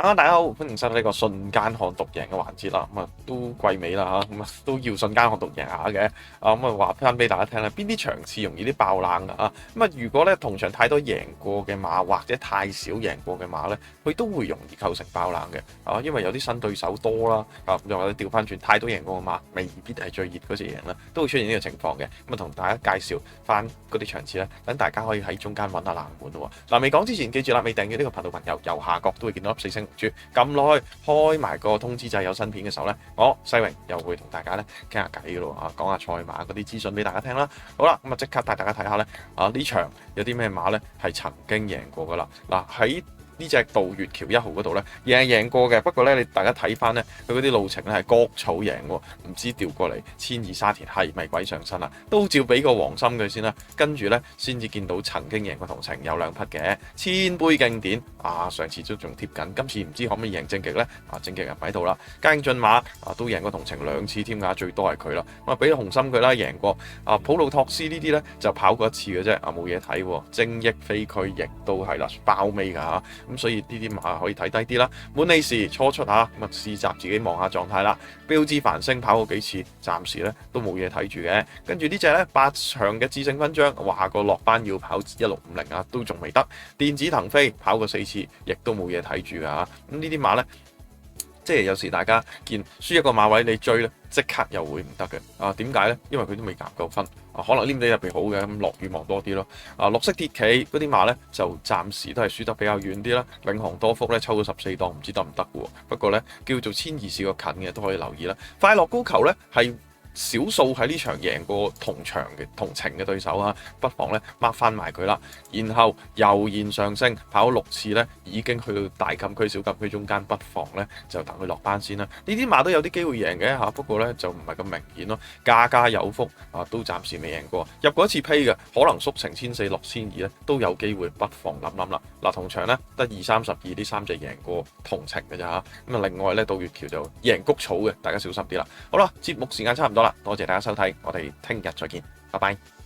大家好，歡迎收睇呢個瞬間看獨贏嘅環節啦。咁都季尾啦嚇，咁都要瞬間看獨贏下嘅。話翻俾大家聽啦，邊啲場次容易啲爆冷啊？如果咧同場太多贏過嘅馬，或者太少贏過嘅馬咧，佢都會容易構成爆冷嘅。因為有啲新對手多啦，又或者調翻轉太多贏過嘅馬，未必係最熱嗰隻贏啦，都會出現呢個情況嘅。同大家介紹翻嗰啲場次咧，等大家可以喺中間揾下冷門咯。未講之前，記住啦，未訂閱呢個頻道朋友，右下角都會見到粒4星紅珠，撳落去開埋個通知掣，有新片嘅時候咧，我世榮又會同大家咧傾下偈嘅咯，講下賽馬嗰啲資訊俾大家聽啦。好啦，即刻帶大家睇下咧，呢場有啲咩馬咧係曾經贏過噶啦。喺呢隻杜月橋1號嗰度咧，贏過嘅。不過咧，你大家睇翻咧，佢嗰啲路程咧係割草贏喎，唔知調過嚟千二沙田係咪鬼上身啊？都照俾個黃心佢先啦，跟住咧先至見到曾經贏過同程有2匹嘅千杯競典上次都仲貼緊，今次唔知可唔可以贏正極咧？正極人喺度啦，嘉應駿馬都贏過同程2次添㗎，最多係佢啦。俾紅心佢啦，贏過普魯托斯呢啲咧就跑過1次嘅啫，冇嘢睇喎。精益飛駒亦都係啦，包尾㗎嚇。咁所以呢啲馬可以睇低啲啦。滿利時初出嚇，試閘自己望下狀態啦。標致繁星跑過幾次，暫時咧都冇嘢睇住嘅。跟住呢隻咧8場嘅致勝勳章，話個落班要跑1650啊，都仲未得。電子騰飛跑過4次，亦都冇嘢睇住㗎嚇。咁呢啲馬咧，即係有時大家見輸一個馬位你追咧，即刻又會唔得嘅。點解咧？因為佢都未夾夠分。可能黏地入邊好嘅，咁落雨望多啲咯。綠色鐵騎嗰啲馬咧，就暫時都係輸得比較遠啲啦。領航多福咧抽到14檔，唔知得唔得喎。不過咧叫做千二試個近嘅都可以留意啦。快樂高球咧係少數喺呢場贏過同程嘅對手啊，不妨咧 mark 翻埋佢啦。然後悠然上升，跑6次咧，已經去到大禁區、小禁區中間，不妨咧就等佢落班先啦。呢啲馬都有啲機會贏嘅嚇，不過咧就唔係咁明顯咯。家家有福都暫時未贏過，入過1次批嘅，可能縮成1400落1200咧，都有機會，不妨諗諗啦。同場咧得2、32呢3隻贏過同程嘅咋嚇。另外咧杜月橋就贏谷草嘅，大家小心啲啦。好啦，節目時間差唔多啦。多謝大家收睇，我哋聽日再見，拜拜。